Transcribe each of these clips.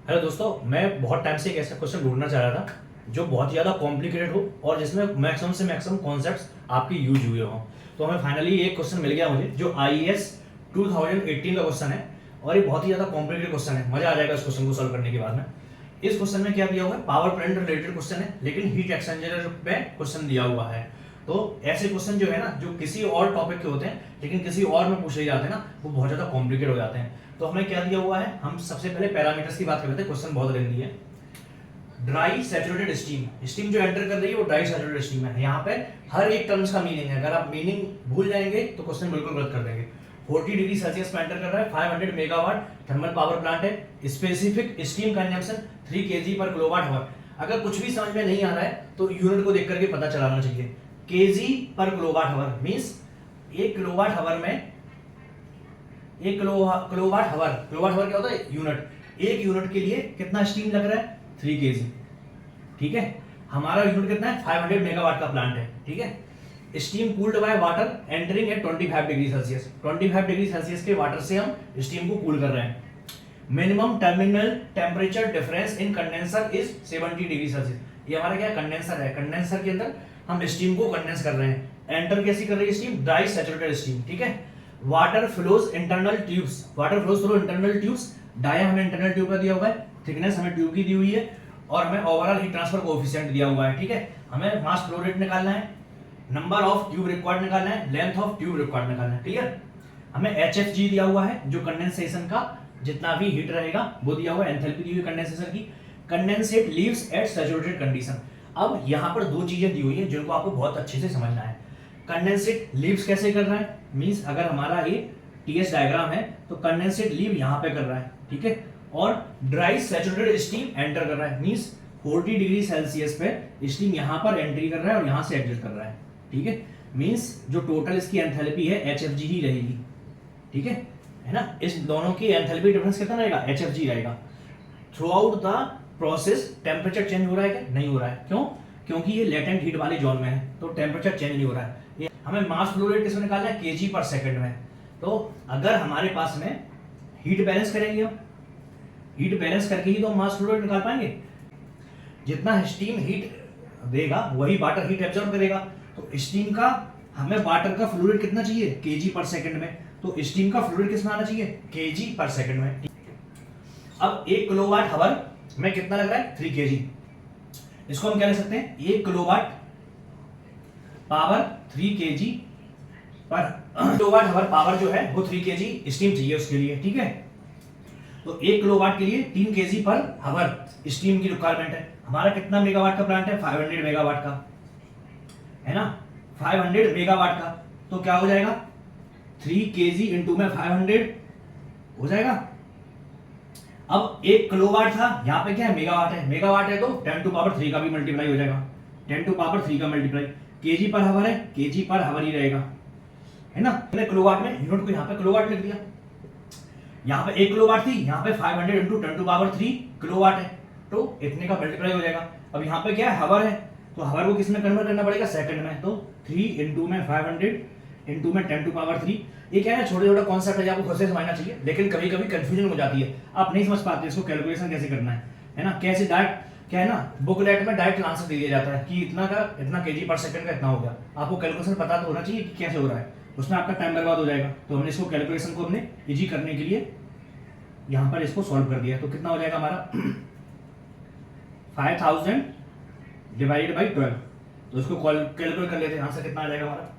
Hello दोस्तों, मैं बहुत टाइम से एक ऐसा क्वेश्चन ढूंढना चाह रहा था जो बहुत ज़्यादा कॉम्प्लिकेटेड हो और जिसमें मैक्सिमम से मैक्सिमम कॉन्सेप्ट्स आपके यूज हुए हों। तो हमें फाइनली एक क्वेश्चन मिल गया मुझे जो IAS 2018 का क्वेश्चन है और ये बहुत ही ज़्यादा कॉम्प्लिकेटेड क्वेश्चन है। मजा आ जाएगा इस क्वेश्चन को सॉल्व करने के बाद में। इस क्वेश्चन में क्या दिया हुआ है, पावर प्लांट रिलेटेड क्वेश्चन है लेकिन हीट एक्सचेंजर पे क्वेश्चन दिया हुआ है। तो ऐसे क्वेश्चन जो है ना, जो किसी और टॉपिक के होते हैं लेकिन किसी और में पूछे जाते हैं ना, वो बहुत ज़्यादा कॉम्प्लिकेटेड हो जाते हैं। तो हमें क्या दिया हुआ है, हम सबसे पहले पैरामीटर्स की बात कर लेते हैं। क्वेश्चन बहुत लेंदी है। ड्राई सैचुरेटेड स्टीम जो एंटर कर रही है वो ड्राई सैचुरेटेड स्टीम है। यहाँ पे हर एक टर्म्स का मीनिंग है, अगर आप मीनिंग भूल जाएंगे तो क्वेश्चन बिल्कुल गलत कर देंगे। 40 डिग्री सेल्सियस पे एंटर कर रहा है, 500 मेगावाट थर्मल पावर प्लांट है। स्पेसिफिक स्टीम कंजम्पशन 3 kg पर किलोवाट आवर। अगर कुछ भी समझ में नहीं आ रहा है तो यूनिट को देख करके पता चलाना चाहिए। केजी पर kilowatt hour means 1 kilowatt hour में 1 किलोवाट आवर क्या होता है, यूनिट। एक यूनिट के लिए कितना स्टीम लग रहा है, 3 kg। ठीक है, हमारा यूनिट कितना है, 500 मेगावाट का प्लांट है। ठीक है, steam cooled by water entering at 25 degree Celsius. 25 degree Celsius के वाटर से हम स्टीम को कूल कर रहे हैं। Minimum terminal temperature difference in condenser is 70 degree Celsius. ये हमारा क्या कंडेंसर है, कंडेंसर के अंदर हम स्टीम को कंडेंस कर रहे हैं। एंटर कैसी कर रही है स्टीम, ड्राई सैचुरेटेड स्टीम। ठीक है, water flows internal tubes, water flows through internal tubes. Dia हमें इंटरनल ट्यूब का दिया हुआ है, थिकनेस हमें ट्यूब की दी हुई है और हमें ओवरऑल हीट ट्रांसफर कोएफिशिएंट दिया हुआ है। ठीक है, हमें मास फ्लो रेट निकालना है, नंबर ऑफ ट्यूब रिक्वायर्ड निकालना है, लेंथ ऑफ ट्यूब रिक्वायर्ड निकालना है। क्लियर, हमें HFG दिया हुआ है जो कंडेंसेशन का जितना भी हीट रहेगा वो दिया हुआ है। एंथैल्पी दी हुई कंडेंसेशन की। Condensate leaves eight saturated condition. अब यहाँ पर दो चीजें दी हुई है जिनको आपको बहुत अच्छे से समझना है। कंडेंसेट लीव्स कैसे कर रहा है, मींस अगर हमारा ये TS डायग्राम है तो कंडेंसेट लीव यहाँ पे कर रहा है। ठीक है, और ड्राई सैचुरेटेड स्टीम एंटर कर रहा है, मींस 40 डिग्री सेल्सियस पे स्टीम यहाँ पर एंट्री कर रहा है और यहाँ से एग्जिट कर रहा है। ठीक है, मींस जो टोटल इसकी एंथैल्पी है HFG ही रहेगी। ठीक है ना, इस दोनों की एंथैल्पी डिफरेंस कितना रहेगा, HFG रहेगा। Through out the process temperature change हो रहा है क्या, नहीं हो रहा है। क्यों, क्योंकि ये लेटेंट हीट वाले जोन में है तो टेम्परेचर चेंज नहीं हो रहा है। ये हमें मास फ्लो रेट किसमें निकालना है, kg पर सेकंड में। तो अगर हमारे पास में हीट बैलेंस करेंगे, हम हीट बैलेंस करके ही तो मास फ्लो रेट निकाल पाएंगे। जितना स्टीम हीट देगा वही वाटर हीट एब्जॉर्ब करेगा। तो स्टीम का हमें वाटर का फ्लो रेट कितना चाहिए, kg पर सेकंड में। तो स्टीम का फ्लो रेट कितना आना चाहिए, kg पर सेकंड में। अब 1 किलोवाट आवर में कितना लग रहा है, 3 kg। इसको हम क्या ले सकते हैं, 1 किलोवाट पावर 3 kg पर किलोवाट आवर पावर जो है वो 3 kg स्टीम चाहिए उसके लिए। ठीक है, तो 1 किलोवाट के लिए 3 kg पर आवर स्टीम की रिक्वायरमेंट है। हमारा कितना मेगावाट का प्लांट है, 500 मेगावाट का है ना, 500 मेगावाट का। तो क्या हो जाएगा, 3 kg इंटू में 500 हो जाएगा। अब 1 किलोवाट था, यहाँ पे क्या है, मेगावाट है। मेगावाट है तो 10 टू पावर 3 का भी मल्टीप्लाई हो जाएगा, 10 टू पावर 3 का मल्टीप्लाई। kg पर आवर है, kg पर आवर ही रहेगा, है ना। मैंने किलोवाट में यूनिट को यहाँ पे किलोवाट लिख दिया। यहाँ पे 1 किलोवाट थी, यहाँ पे 500 इंटू 10 टू पावर 3 किलोवाट है तो इतने का मल्टीप्लाई हो जाएगा। अब यहाँ पे क्या है, हवर है, तो हवर को किसमें कन्वर्ट करना पड़ेगा, सेकंड में। तो 3 इंटू में 500 इंटू में 10 टू पावर 3। ये क्या है, छोटा छोटा कॉन्सेप्ट है, आपको खुद से समझना चाहिए, लेकिन कभी कभी कंफ्यूजन हो जाती है, आप नहीं समझ पाते इसको कैलकुलेशन कैसे करना है ना। कैसे डायरेक्ट क्या है ना, बुकलेट में डायरेक्ट आंसर दे दिया जाता है कि इतना का इतना kg पर सेकंड का इतना हो गया। आपको कैलकुलेशन पता तो होना चाहिए कि कैसे हो रहा है, उसमें आपका टाइम बर्बाद हो जाएगा। तो हमने इसको कैलकुलेशन को हमने इजी करने के लिए यहाँ पर इसको सॉल्व कर दिया। तो कितना हो जाएगा हमारा 5000 डिवाइडेड बाई 12। तो इसको कैलकुलेट कर लेते हैं, आंसर कितना आ जाएगा हमारा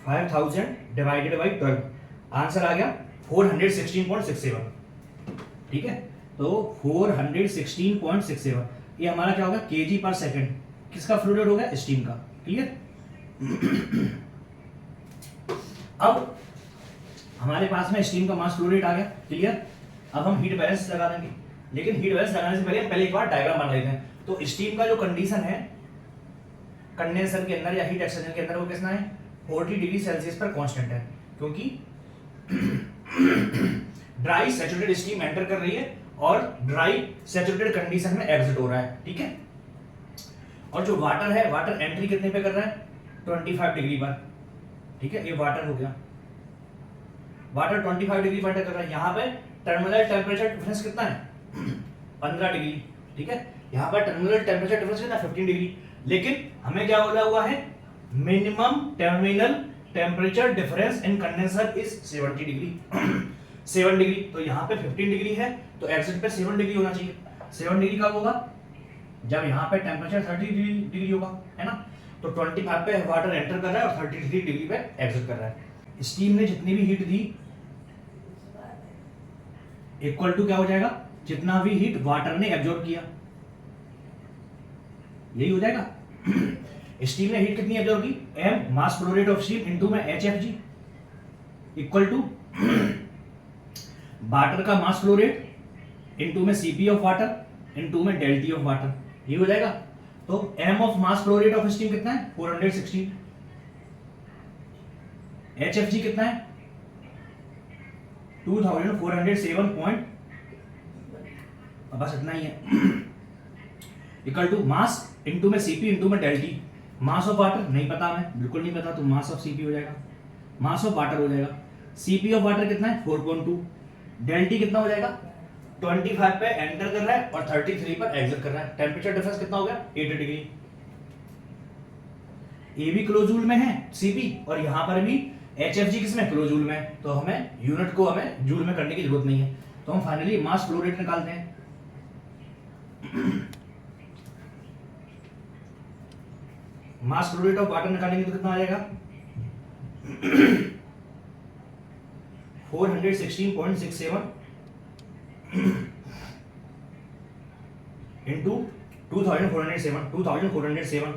5000 डिवाइडेड बाई 12। आंसर आ गया 416.67। ठीक है, तो 416.67 ये हमारा क्या होगा, kg पर सेकंड। किसका फ्लो रेट होगा, स्टीम का। क्लियर, अब हमारे पास में स्टीम का मास फ्लो रेट आ गया। क्लियर, अब हम हीट बैलेंस लगा देंगे, लेकिन हीट बैलेंस लगाने से पहले एक बार डायग्राम बना लेते हैं। तो स्टीम का जो कंडीशन है कंडेंसर के अंदर या हीट एक्सचेंजर के अंदर वो कितना है, 40 डिग्री सेल्सियस पर कांस्टेंट है, क्योंकि ड्राई सैचुरेटेड स्टीम एंटर कर रही है और ड्राई सैचुरेटेड कंडीशन में एग्जिट हो रहा है। ठीक है, और जो वाटर है, वाटर एंट्री कितने पे कर रहा है, 25 डिग्री पर। ठीक है, ये वाटर हो गया, वाटर 25 डिग्री पर कर रहा है। यहाँ पे टर्मिनल टेम्परेचर डिफरेंस कितना है 15 डिग्री, ठीक है, यहाँ पर टर्मिनल टेम्परेचर डिफरेंस कितना 15 डिग्री, लेकिन हमें क्या बोला हुआ है minimum terminal temperature difference in condenser is 70 degree 7 degree, तो यहाँ पे 15 डिग्री है तो एग्जिट पे 7 डिग्री होना चाहिए। 7 डिग्री कब होगा जब यहाँ पे टेम्परेचर 30 डिग्री होगा, है ना। तो 25 पे वाटर एंटर कर रहा है और 33 डिग्री पे एग्जिट कर रहा है। स्टीम ने जितनी भी हीट दी इक्वल टू क्या हो जाएगा, जितना भी हीट वाटर ने एब्जॉर्ब किया, यही हो जाएगा। स्टीम ने हीट कितनी एब्जॉर्ब की, m mass flow rate of steam into में HFG इक्वल टू वाटर का मास फ्लो रेट इनटू में Cp ऑफ वाटर इनटू में डेल T ऑफ वाटर, ये हो जाएगा। तो m of mass flow rate of steam कितना है 416, HFG कितना है 2407 पॉइंट, बस इतना ही है, इक्वल टू मास इनटू में Cp इनटू में del T। Mass of water नहीं पता, हमें बिल्कुल नहीं पता, तो मास ऑफ Cp हो जाएगा, मास ऑफ वाटर हो जाएगा। Cp ऑफ वाटर कितना है 4.2, डेल T कितना हो जाएगा 25 पे एंटर कर रहा है और 33 पर एग्जिट कर रहा है। टेम्परेचर डिफरेंस कितना हो गया 80 डिग्री। ये भी किलोजूल में है Cp और यहां पर भी HFG किसमें किलोजूल में, तो हमें यूनिट को हमें जूल में करने की जरूरत नहीं है। तो हम फाइनली मास फ्लो रेट निकालते हैं। मास फ्लो रेट ऑफ वाटर निकालेंगे तो कितना आ जाएगा 416.67 इंटू 2407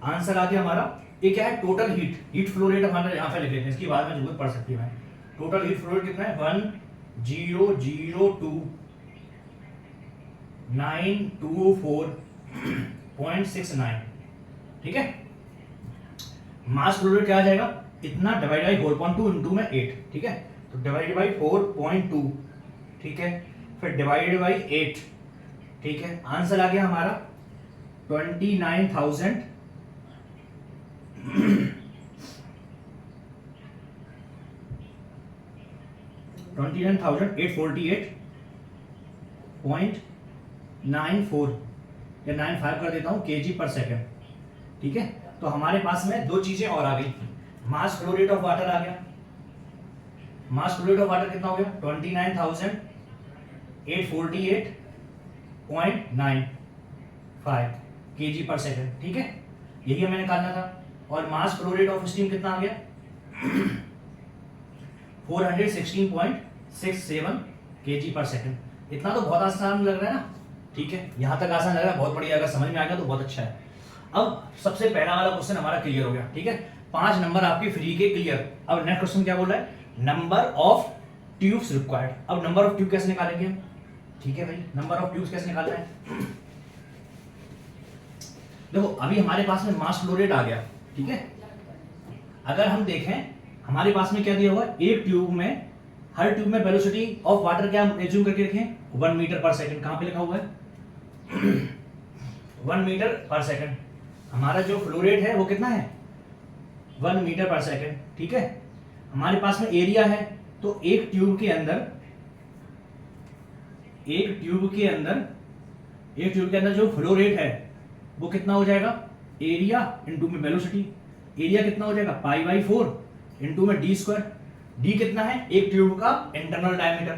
आंसर आ गया हमारा। ये क्या है टोटल हीट फ्लो रेट हमारा यहाँ पे लिख लेते हैं, इसकी बाद में जरूरत पड़ सकती है। टोटल हीट फ्लो रेट कितना है 1002.924.69, ठीक है। मास फ्लो रेट क्या आ जाएगा इतना डिवाइड बाई 4.2 इंटू में 8, ठीक है, तो डिवाइड बाई 4.2, ठीक है, फिर डिवाइड बाई 8, ठीक है। आंसर आ गया हमारा 29,848.94 या 95 कर देता हूं केजी पर सेकेंड, ठीक है। तो हमारे पास में दो चीजें और आ गई, mass flow rate of water आ गया। Mass flow rate of water कितना हो गया 29,848.95 केजी पर सेकेंड, ठीक है, यही हमें निकालना था। और मास फ्लो रेट ऑफ स्टीम कितना आ गया 416.67 केजी पर सेकेंड। इतना तो बहुत आसान लग रहा है ना, ठीक है, यहां तक आसान लग रहा है, बहुत बढ़िया, अगर समझ में आ गया तो बहुत अच्छा है। अब सबसे पहला वाला क्वेश्चन हमारा क्लियर हो गया, ठीक है, 5 नंबर आपके फ्री के क्लियर। अब नेक्स्ट क्वेश्चन क्या बोल रहा है नंबर ऑफ ट्यूब्स रिक्वायर्ड। अब नंबर ऑफ ट्यूब कैसे निकालेंगे हम, ठीक है भाई, नंबर ऑफ ट्यूब्स कैसे निकालना है। देखो अभी हमारे पास में मास फ्लो रेट आ गया, ठीक है। अगर हम देखें हमारे पास में क्या दिया हुआ है, एक ट्यूब में, हर ट्यूब में वेलोसिटी ऑफ वाटर क्या हम एज्यूम करके रखें 1 मीटर पर सेकंड। कहां पे लिखा हुआ है 1 मीटर पर सेकंड। हमारा जो फ्लो रेट है वो कितना है 1 मीटर पर सेकंड, ठीक है। हमारे पास में एरिया है, तो एक ट्यूब के अंदर जो फ्लो रेट है वो कितना हो जाएगा, एरिया इंटू में वेलोसिटी। एरिया कितना हो जाएगा π/4 इंटू में d स्क्वायर। डी कितना है एक ट्यूब का इंटरनल डायमीटर।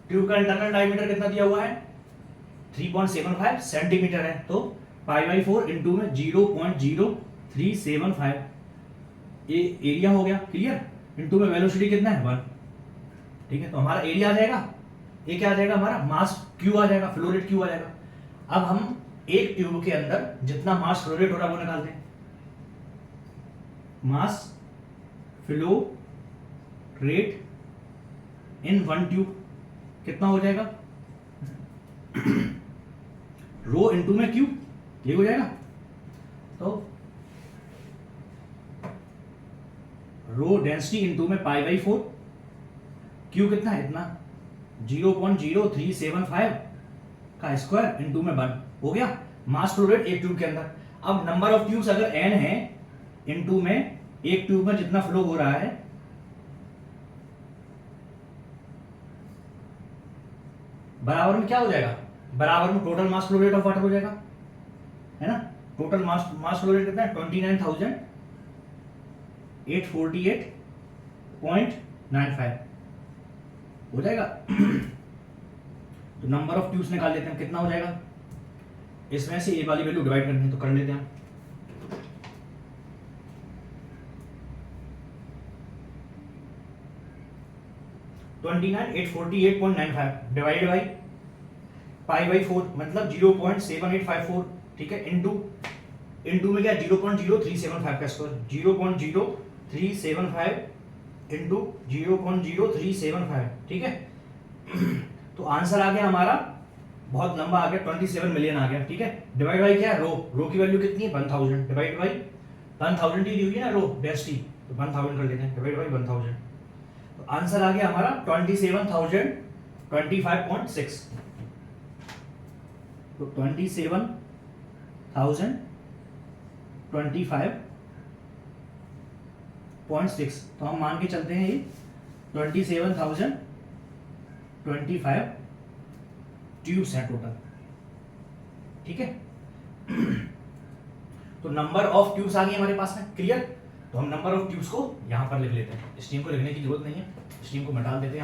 ट्यूब का इंटरनल डायमीटर कितना दिया हुआ है 3.75 सेंटीमीटर है, तो π/4 इंटू में 0.0375 ये एरिया हो गया, क्लियर। इंटू में वेलोसिटी कितना है 1, ठीक है। तो हमारा एरिया आ जाएगा, ये क्या आ जाएगा हमारा मास क्यू आ जाएगा, फ्लो रेट क्यू आ जाएगा। अब हम एक ट्यूब के अंदर जितना मास फ्लो रेट हो रहा है वो निकालते हैं। मास फ्लो रेट इन 1 ट्यूब कितना हो जाएगा रो इंटू में क्यू, ये हो जाएगा। तो रो डेंसिटी इंटू में π/4, क्यू कितना है इतना 0.0375 का स्क्वायर इंटू में 1 हो गया मास फ्लो रेट एक ट्यूब के अंदर। अब नंबर ऑफ ट्यूब्स अगर n है इंटू में एक ट्यूब में जितना फ्लो हो रहा है बराबर में क्या हो जाएगा, बराबर में total mass flow rate of water हो जाएगा, है ना। टोटल मास फ्लो रेट कितना है 29,848.95 हो जाएगा। तो नंबर ऑफ ट्यूब्स निकाल लेते हैं, कितना हो जाएगा, इसमें से ए वाली वैल्यू डिवाइड करनी है तो कर लेते हैं। $29,848.95 डिवाइड बाई पाई बाई 4 मतलब 0.7854, ठीक है, इनटू में क्या 0.0375 का स्क्वायर, 0.0375 इंटू 0.0375, ठीक है। तो आंसर आ गया हमारा, बहुत लंबा आ गया, 27 मिलियन आ गया, ठीक है। डिवाइड बाई क्या है, रो की वैल्यू कितनी है 1000, डिवाइड बाई 1000 दी हुई है ना, रो डेंसिटी, तो 1000 कर लेते हैं, डिवाइड बाई 1000। तो आंसर आ गया हमारा 27,025.6। तो 27,025.6, तो हम मान के चलते हैं ये 27,025 ट्यूब्स हैं टोटल, ठीक है। तो नंबर ऑफ ट्यूब्स आ गई हमारे पास में, क्लियर। तो हम नंबर ऑफ ट्यूब्स को यहां पर लिख लेते हैं, स्टीम को लिखने की जरूरत नहीं है, स्टीम को मिटा देते हैं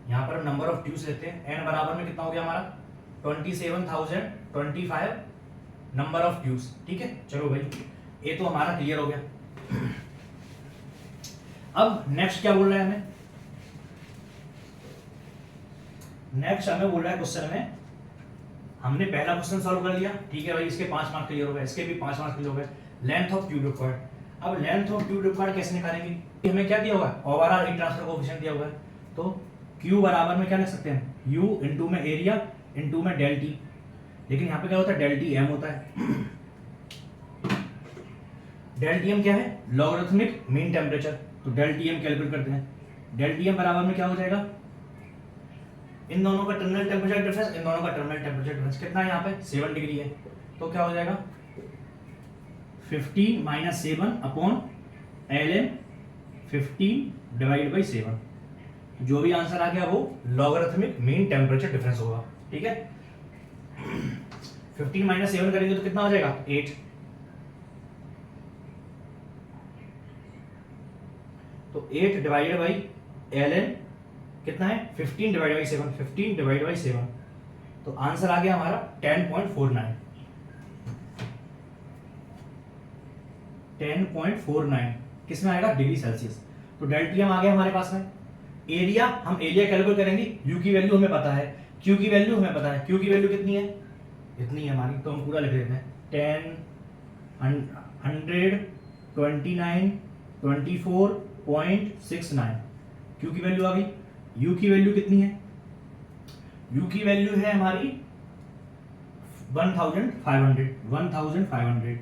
यहाँ पर हम नंबर ऑफ ट्यूब्स लेते हैं। एन बराबर में कितना हो गया हमारा 27,025 नंबर ऑफ ट्यूब्स, ठीक है। चलो भाई ये तो हमारा क्लियर हो गया। अब नेक्स्ट क्या बोल रहा है हमें, नेक्स्ट हमें बोल रहा है क्वेश्चन में, हमने पहला क्वेश्चन सॉल्व कर लिया, ठीक है भाई, इसके 5 मार्क क्लियर हो गए, इसके भी 5 मार्क क्लियर हो गए। लेंथ ऑफ ट्यूब रिक्वायर्ड, अब लेंथ ऑफ ट्यूब रिक्वायर्ड कैसे निकालेंगे, हमें क्या दिया होगा, ओवरऑल हीट ट्रांसफर कोएफिशिएंट दिया हुआ है, तो Q बराबर में क्या लिख सकते हैं, U इनटू में एरिया इनटू में डेल टी, लेकिन यहाँ पे क्या होता है डेल टी एम होता है। डेल टी एम क्या है, लॉगरिथमिक मीन टेम्परेचर, तो डेल टी एम कैलकुलेट करते हैं। डेल टी एम बराबर में क्या हो जाएगा, इन दोनों का टर्मिनल टेम्परेचर डिफरेंस, इन दोनों का टर्मिनल टेम्परेचर डिफरेंस कितना है, यहाँ पे 7 डिग्री है, तो क्या हो जाएगा 15 minus 7 upon LM 15 divide by 7, जो भी आंसर आ गया वो लॉगरिथमिक मीन टेम्परेचर डिफरेंस होगा, ठीक है। 15 माइनस 7 करेंगे तो कितना हो जाएगा 8, तो 8 डिवाइडेड बाई LN कितना है 15 डिवाइड बाई 7, 15 डिवाइड बाई 7, तो आंसर आ गया हमारा 10.49, 10.49 किसमें आएगा, डिग्री सेल्सियस। तो डेल्टियम आ गया हमारे पास में। एरिया, हम एरिया कैलकुलेट करेंगे, यू की वैल्यू हमें पता है, क्यू की वैल्यू हमें पता है, क्यू की वैल्यू कितनी है, इतनी है हमारी, तो हम पूरा लिख देते हैं 129.24.69, क्यू की वैल्यू आ गई। यू की वैल्यू कितनी है, यू की वैल्यू है हमारी 1500,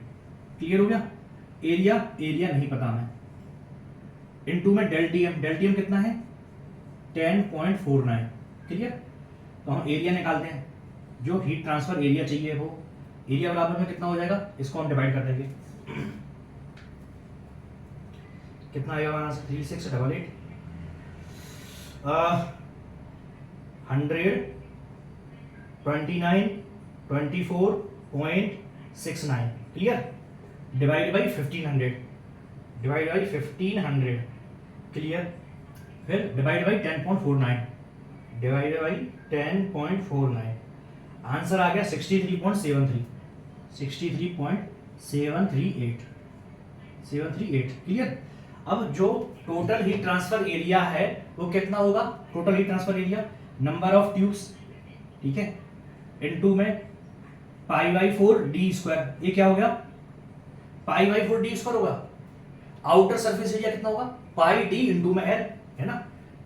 क्लियर हो गया। एरिया, एरिया नहीं पता हमें, इनटू में डेल्टियम, डेल्टियम कितना है 10.49, क्लियर। तो हम एरिया निकालते हैं, जो हीट ट्रांसफर एरिया चाहिए वो एरिया बराबर में कितना हो जाएगा, इसको हम डिवाइड कर देंगे, कितना आएगा हमारा 3688 129.24.69, clear, divide by 1500, divide by 1500, clear, फिर divide by 10.49, divide by 10.49, answer आ गया 63.73, 63.738, क्लियर। अब जो टोटल हीट ट्रांसफर एरिया है वो कितना होगा, total heat transfer area number of tubes, ठीक है, इनटू में पाई बाई 4 डी स्क्वायर, ये क्या हो गया पाई बाई 4 डी स्क्वायर होगा। आउटर सरफेस एरिया कितना होगा पाई डी इंटू में एल, है ना,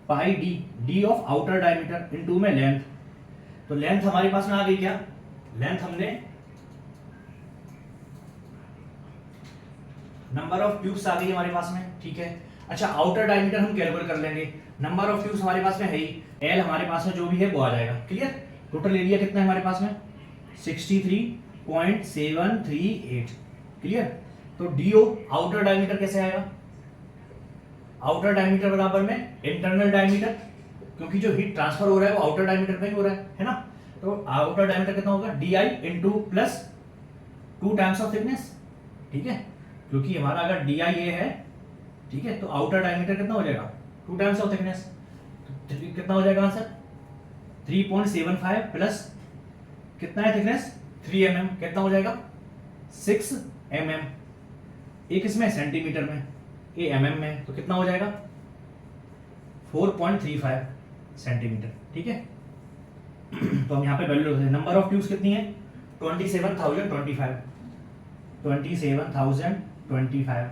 pi d, d of outer diameter into में लेंथ, तो लेंथ हमारे पास में आ गई क्या, लेंथ हमने नंबर ऑफ ट्यूब्स आ गई हमारे पास में, ठीक है। अच्छा आउटर डायमीटर हम कैलकुलेट कर लेंगे, नंबर ऑफ ट्यूब्स हमारे पास में है ही, एल हमारे पास में जो भी है वो आ जाएगा, क्लियर। टोटल एरिया कितना है हमारे पास में 63.738, क्लियर। तो डीओ आउटर डायमीटर कैसे आएगा, आउटर डायमीटर बराबर में इंटरनल डायमीटर, क्योंकि जो हीट ट्रांसफर हो रहा है वो आउटर डायमीटर में ही हो रहा है ना। तो आउटर डायमीटर कितना होगा, D I into plus 2 times of thickness, ठीक है, क्योंकि हमारा अगर डी आई ये है, ठीक है, तो आउटर डायमीटर कितना हो जाएगा 2 टाइम्स ऑफ थिकनेस, तो कितना हो जाएगा आंसर 3.75 प्लस कितना है थिकनेस 3 mm, कितना हो जाएगा 6 mm। एक इसमें सेंटीमीटर में, ये mm में, तो कितना हो जाएगा 4.35 सेंटीमीटर, ठीक है। तो हम यहाँ पे वैल्यू रखते हैं। नंबर ऑफ ट्यूब्स कितनी है 27,025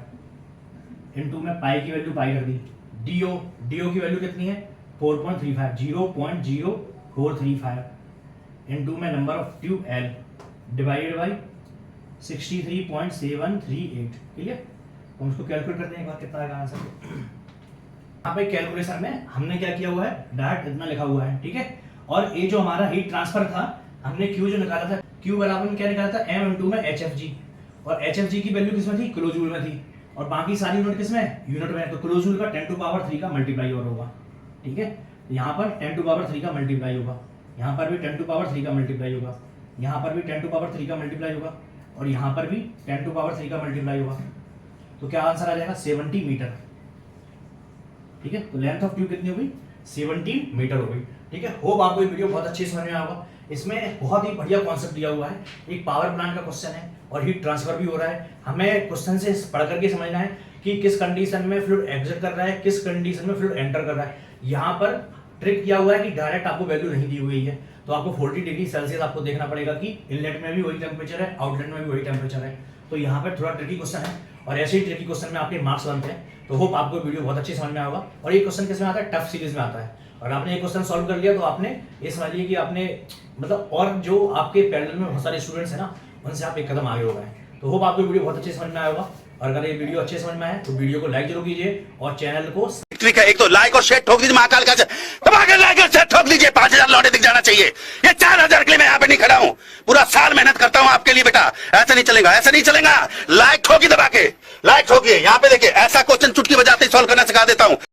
इनटू में पाई की वैल्यू पाई कर दी, डीओ की वैल्यू कितनी है 4.35 0.0435 इनटू में number of tube L divided by 63.738, ठीक है। तो उसको कैलकुलेट करते हैं एक बार कितना आएगा आंसर। यहाँ पे कैलकुलेशन में हमने क्या किया हुआ है, डायरेक्ट इतना लिखा हुआ है, ठीक है। और ये जो हमारा हीट ट्रांसफर था, हमने क्यू जो निकाला था, क्यू बराबर में क्या निकाला था एम इनटू में HFG, और HFG की वैल्यू किसमें थी किलोजूल में थी, और बाकी सारी यूनिट किसमें यूनिट में, तो किलोजूल का 10⁻³ का मल्टीप्लाई और होगा, ठीक है। यहाँ पर 10⁻³ का मल्टीप्लाई होगा, यहाँ पर भी 10⁻³ का मल्टीप्लाई होगा, यहाँ पर भी 10⁻³ का मल्टीप्लाई होगा, और यहाँ पर भी 10⁻³ का मल्टीप्लाई होगा। तो क्या आंसर आ जाएगा 70 मीटर, ठीक है। तो लेंथ ऑफ ट्यूब कितनी हो गई 70 मीटर हो गई, ठीक है। होप आपको ये वीडियो बहुत अच्छी समझ में आएगा। इसमें बहुत ही बढ़िया कॉन्सेप्ट दिया हुआ है, एक पावर प्लांट का क्वेश्चन है और हीट ट्रांसफर भी हो रहा है। हमें क्वेश्चन से पढ़ करके समझना है कि किस कंडीशन में फ्लूइड एग्जिट कर रहा है, किस कंडीशन में फ्लूइड एंटर कर रहा है। यहाँ पर ट्रिक किया हुआ है कि डायरेक्ट आपको वैल्यू नहीं दी हुई है, तो आपको 40 डिग्री सेल्सियस आपको देखना पड़ेगा कि इनलेट में भी वही टेम्परेचर है, आउटलेट में भी वही टेम्परेचर है। तो यहाँ पर थोड़ा ट्रिकी क्वेश्चन है, और ऐसे ही ट्रिकी क्वेश्चन में आपके मार्क्स बनते हैं। तो होप आपको वीडियो बहुत अच्छी समझ में आएगा। और ये क्वेश्चन किस में आता है, टफ सीरीज में आता है, और आपने ये क्वेश्चन सॉल्व कर लिया तो आपने ये समझ लिया कि आपने मतलब, और जो आपके पैरेलल में बहुत सारे स्टूडेंट्स हैं ना, उनसे आप एक कदम आगे हो गए। तो होप आपको वीडियो बहुत अच्छे समझ में आएगा, और अगर ये वीडियो अच्छे समझ में आए तो वीडियो को लाइक जरूर कीजिए, और चैनल को एक तो लाइक और शेयर ठोक दीजिए, महाकाल का लाइक और शेयर ठोक दीजिए, 5000 लौटे दिख जाना चाहिए। ये 4000 के लिए मैं यहाँ पे नहीं खड़ा हूँ, पूरा साल मेहनत करता हूँ आपके लिए बेटा। ऐसा नहीं चलेगा, ऐसा नहीं चलेगा। लाइक ठोकी दबा के, लाइक ठोकिए। यहाँ पे देखिए, ऐसा क्वेश्चन चुटकी बजाते ही सॉल्व करना सिखा देता हूँ।